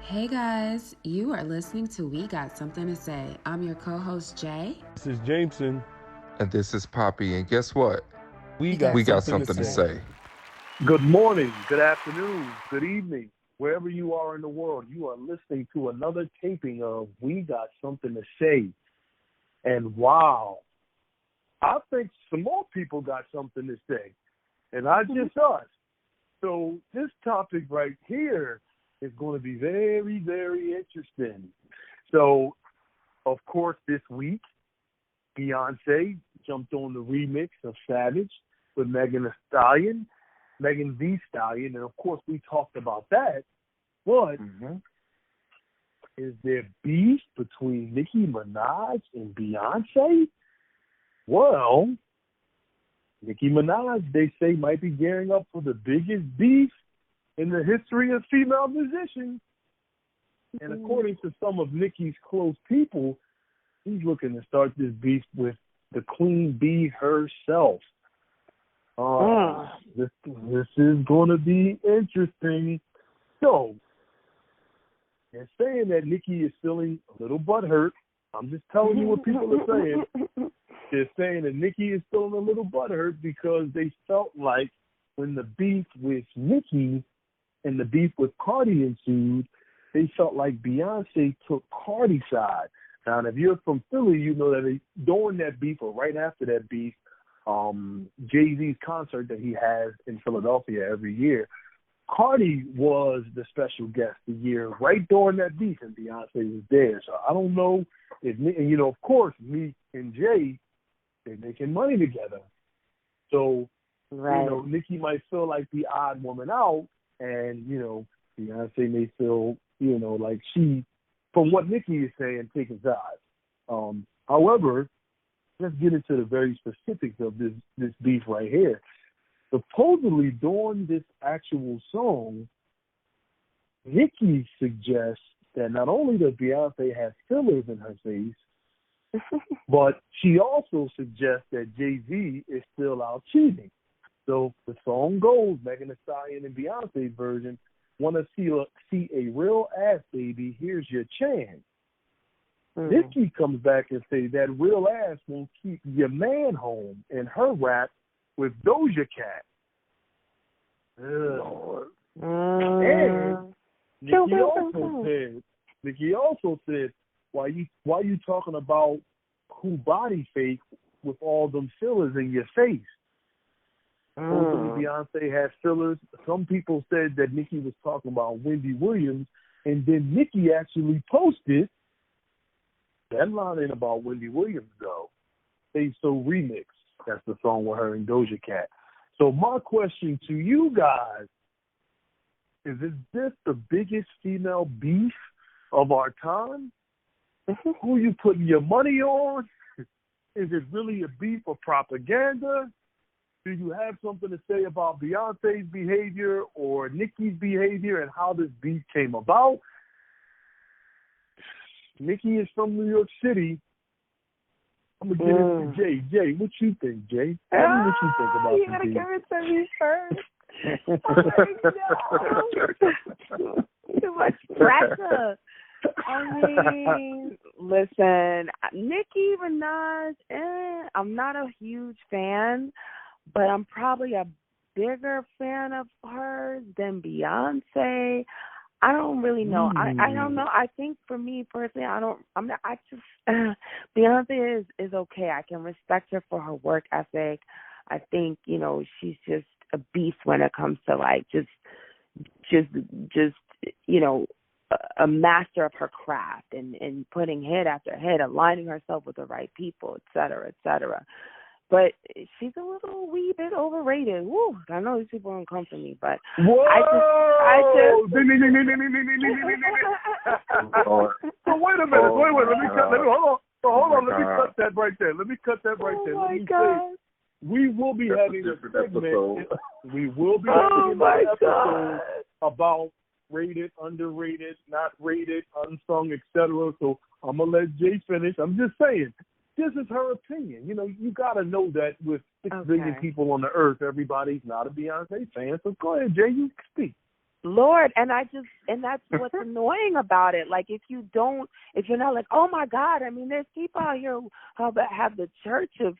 Hey guys, you are listening to We Got Something to Say. I'm your co-host Jay. This is Jameson. And this is Poppy. And guess what? We We got got We got something to something to something to say. say. say. Good morning, good afternoon, good evening, wherever you are in the world. You are listening to another taping of We Got Something to Say. And wow, I think some more people got something to say, and not just us. So this topic right here is going to be very, very interesting. So, of course, this week, Beyonce jumped on the remix of Savage with Megan Thee Stallion, and of course we talked about that. But is there beef between Nicki Minaj and Beyonce? Well, Nicki Minaj, they say, might be gearing up for the biggest beef in the history of female musicians. And according to some of Nicki's close people, he's looking to start this beef with the Queen Bee herself. This is going to be interesting. So, they're saying that Nicki is feeling a little butthurt. I'm just telling you what people are saying. They're saying that Nicki is feeling a little butthurt because they felt like when the beef with Nicki and the beef with Cardi ensued, they felt like Beyonce took Cardi's side. Now, if you're from Philly, you know that during that beef or right after that beef, Jay-Z's concert that he has in Philadelphia every year, Cardi was the special guest the year right during that beef, and Beyonce was there. So I don't know if, and you know, of course, me and Jay, they're making money together. So, right. You know, Nicki might feel like the odd woman out, and, you know, Beyonce may feel, you know, like she, from what Nicki is saying, taking sides. However, let's get into the very specifics of this beef right here. Supposedly, during this actual song, Nicki suggests that not only does Beyonce have fillers in her face, but she also suggests that Jay-Z is still out cheating. So the song goes, Megan Thee Stallion and Beyonce's version, want to see a real ass baby, here's your chance. Nicki comes back and says that real ass won't keep your man home in her rap with Doja Cat. And Nicki also said, why you talking about who body fake with all them fillers in your face? Beyonce has fillers. Some people said that Nicki was talking about Wendy Williams, and then Nicki actually posted, that line ain't about Wendy Williams, though. Say So Remix. That's the song with her and Doja Cat. So my question to you guys is this the biggest female beef of our time? Who you putting your money on? Is it really a beef of propaganda? Do you have something to say about Beyonce's behavior or Nicki's behavior and how this beef came about? Nicki is from New York City. I'm going to get it to Jay. Jay, what you think, Jay? Tell me what you think about you this gotta beef. give it to me first. Oh, no. Too much pressure. I mean, listen, Nicki Minaj, I'm not a huge fan, but I'm probably a bigger fan of hers than Beyonce. I don't really know. I don't know. I think for me personally, Beyonce is okay. I can respect her for her work ethic. I think, you know, she's just a beast when it comes to like just you know, a master of her craft and putting hit after hit, aligning herself with the right people, et cetera, et cetera. But she's a little wee bit overrated. Woo, I know these people don't come for me, but Whoa! I just. So wait a minute. Wait. Let me hold on. Let me cut that right there. Let me Oh my God. We will be having a segment. We will be Oh having my an episode God. about rated, underrated, not rated, unsung, etc. So I'm gonna let Jay finish. I'm just saying. This is her opinion. You know, you got to know that with 6 billion people on the earth, everybody's not a Beyonce fan. So go ahead, Jay, you speak. Lord, and that's what's annoying about it. Like, if you're not like, oh my God, I mean, there's people out here who have the church of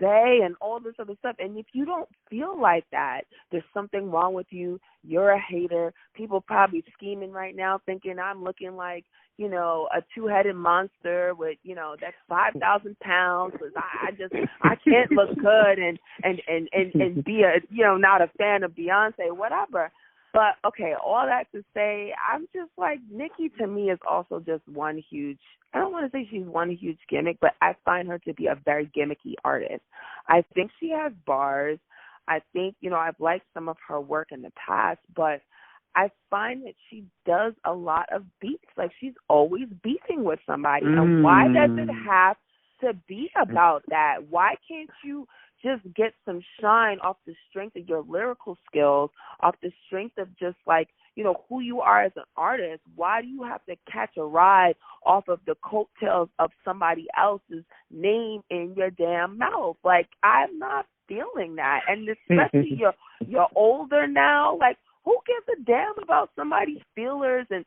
Bay and all this other stuff. And if you don't feel like that, there's something wrong with you. You're a hater. People probably scheming right now thinking I'm looking like, a two-headed monster with, that's 5,000 pounds. Cause I can't look good and be not a fan of Beyonce, whatever. But, okay, all that to say, I'm just like, Nicki to me is also just one huge, I don't want to say she's one huge gimmick, but I find her to be a very gimmicky artist. I think she has bars. I think, I've liked some of her work in the past, but I find that she does a lot of beats. Like, she's always beefing with somebody. And why does it have to be about that? Why can't you just get some shine off the strength of your lyrical skills, off the strength of just like, who you are as an artist? Why do you have to catch a ride off of the coattails of somebody else's name in your damn mouth? Like, I'm not feeling that. And especially you're older now. Like, who gives a damn about somebody's fillers and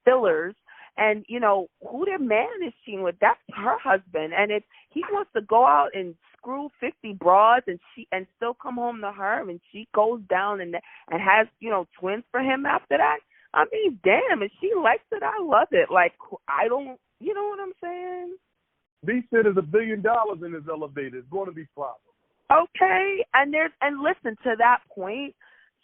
fillers? And, who their man is cheating with, that's her husband. And if he wants to go out and screw 50 broads and still come home to her and she goes down and has, twins for him after that, I mean, damn, if she likes it, I love it. Like, I don't, you know what I'm saying? B said there's $1 billion in his elevator. It's going to be problems. Okay. And listen, to that point,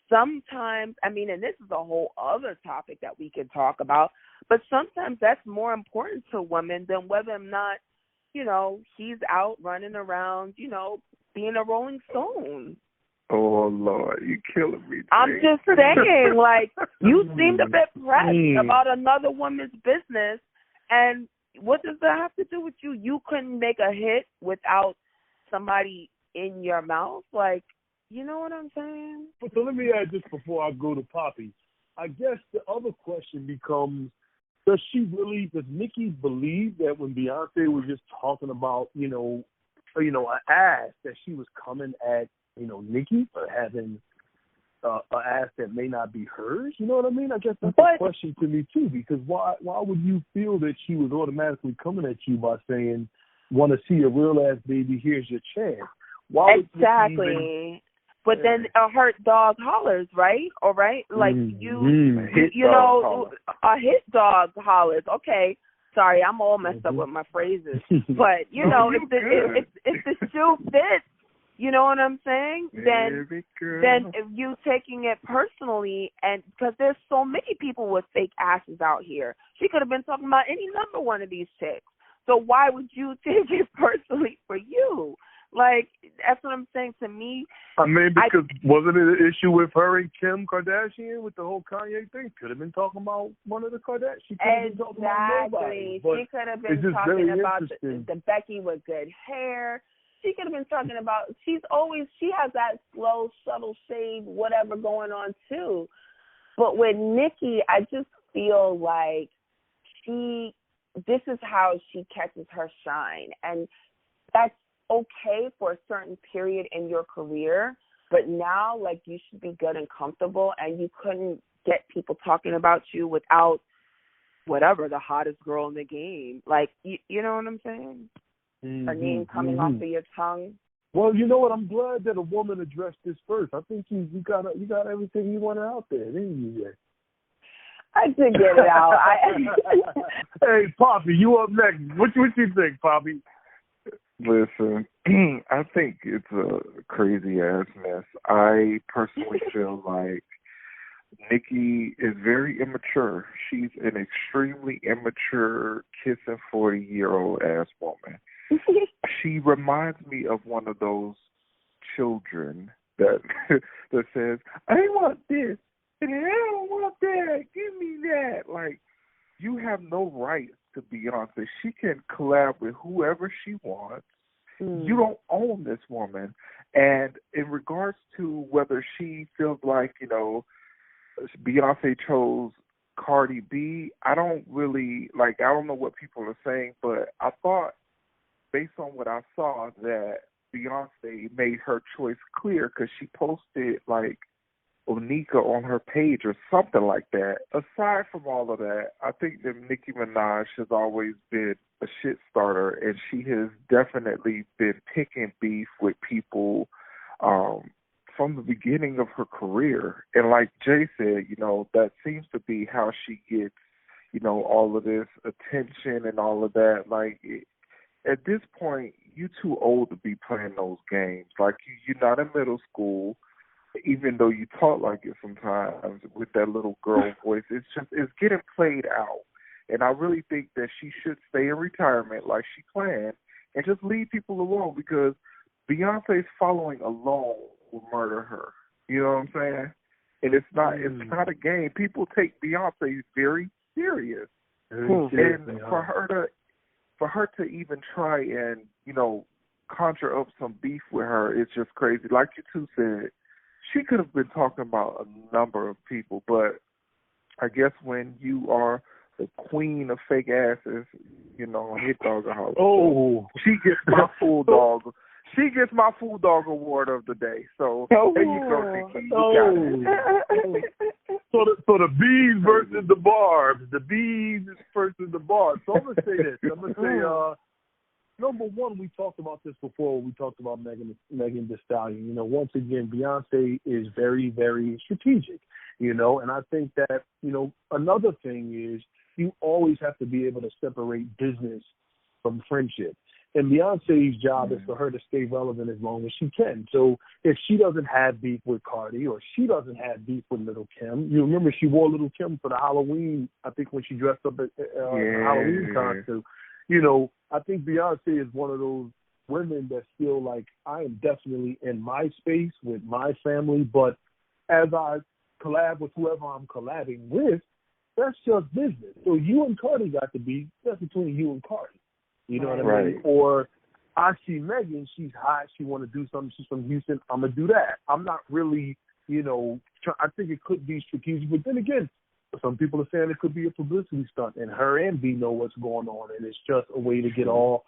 sometimes, I mean, and this is a whole other topic that we could talk about, but sometimes that's more important to women than whether or not, he's out running around, being a Rolling Stone. Oh, Lord, you're killing me. I'm just saying, like, you seemed a bit pressed about another woman's business, and what does that have to do with you? You couldn't make a hit without somebody in your mouth? Like, you know what I'm saying? So let me add this before I go to Poppy. I guess the other question becomes, does Nicki believe that when Beyonce was just talking about, an ass, that she was coming at, Nicki for having an ass that may not be hers? You know what I mean? I guess that's a question to me too, because why would you feel that she was automatically coming at you by saying, want to see a real ass baby, here's your chance? Why exactly. But then a hurt dog hollers, right? All right? Like, a hit dog hollers. Okay, sorry, I'm all messed up with my phrases. But, if the shoe fits, you know what I'm saying? Then if you taking it personally, and because there's so many people with fake asses out here. She could have been talking about any number one of these chicks. So why would you take it personally for you? Like, that's what I'm saying. To me, I mean, because wasn't it an issue with her and Kim Kardashian with the whole Kanye thing? Could have been talking about one of the Kardashians. She could have been talking about nobody. She could have been talking about the Becky with good hair. She could have been talking about, she has that slow, subtle shade, whatever going on too. But with Nicki, I just feel like this is how she catches her shine. And that's okay for a certain period in your career, but now, like, you should be good and comfortable, and you couldn't get people talking about you without whatever, the hottest girl in the game. Like, you know what I'm saying? Her name coming off of your tongue. Well, you know what? I'm glad that a woman addressed this first. I think you got everything you wanted out there, didn't you? Yeah. I did get it out. Hey, Poppy, you up next. What you think, Poppy? Listen, I think it's a crazy ass mess. I personally feel like Nicki is very immature. She's an extremely immature, kissing 40-year-old ass woman. She reminds me of one of those children that says, I want this and I don't want that. Give me that. Like, you have no right to Beyonce. She can collab with whoever she wants. You don't own this woman. And in regards to whether she feels like, Beyonce chose Cardi B, I don't know what people are saying, but I thought, based on what I saw, that Beyonce made her choice clear because she posted, like, Onika on her page or something like that. Aside from all of that, I think that Nicki Minaj has always been a shit starter, and she has definitely been picking beef with people from the beginning of her career. And like Jay said, that seems to be how she gets, all of this attention and all of that. Like, at this point, you're too old to be playing those games. Like, you're not in middle school, even though you talk like it sometimes with that little girl voice. It's getting played out. And I really think that she should stay in retirement like she planned and just leave people alone, because Beyonce's following alone will murder her. You know what I'm saying? And it's not a game. People take Beyonce very serious. And for her to even try and, conjure up some beef with her, it's just crazy. Like you two said, she could have been talking about a number of people, but I guess when you are the queen of fake asses, hit dog a house. Oh, she gets my full dog. She gets my food dog award of the day. So there you go, Nicki. You got it. So the bees versus the barbs. The bees versus the barbs. So I'm gonna say this. I'm gonna say number one, we talked about this before. We talked about Megan Thee Stallion. Once again, Beyonce is very, very strategic. And I think that another thing is you always have to be able to separate business from friendship. And Beyonce's job is for her to stay relevant as long as she can. So if she doesn't have beef with Cardi, or she doesn't have beef with Little Kim, you remember she wore Little Kim for the Halloween, I think, when she dressed up at the Halloween costume. I think Beyonce is one of those women that's still like, I am definitely in my space with my family, but as I collab with whoever I'm collabing with, that's just business. So you and Cardi got to be, that's between you and Cardi. You know what I mean? Or I see Megan, she's hot, she want to do something, she's from Houston, I'm going to do that. I'm not really, I think it could be strategic, but then again, some people are saying it could be a publicity stunt, and her and B know what's going on, and it's just a way to get all,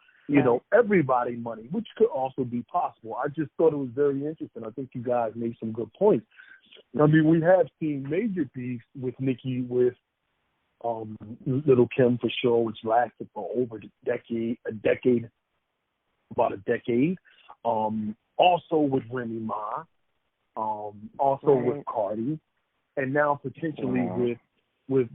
everybody money, which could also be possible. I just thought it was very interesting. I think you guys made some good points. I mean, we have seen major beefs with Nicki, with Little Kim for sure, which lasted for over about a decade. Also with Remy Ma, also with Cardi, and now potentially with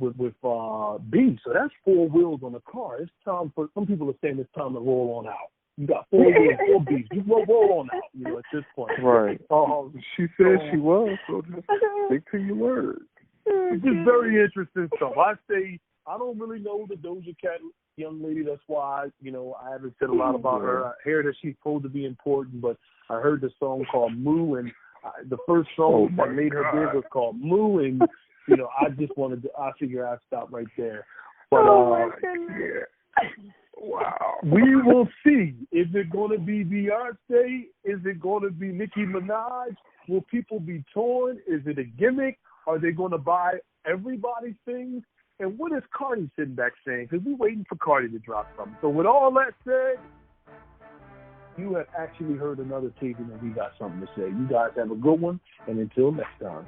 B. So that's four wheels on a car. It's time for, some people are saying it's time to roll on out. You got four wheels, four B's. You roll on out, at this point. Right. She said she was, so just stick to your word. It's just very interesting stuff. I say, I don't really know the Doja Cat young lady. That's why, I haven't said a lot about her. I hear that she's supposed to be important, but I heard the song called Moo, and the first song that made her big was called Moo, and, I just wanted to, I figure I'd stop right there. But, wow. We will see. Is it going to be Beyonce? Is it going to be Nicki Minaj? Will people be torn? Is it a gimmick? Are they going to buy everybody's things? And what is Cardi sitting back saying? Because we're waiting for Cardi to drop something. So with all that said, you have actually heard another taping and we got something to say. You guys have a good one, and until next time.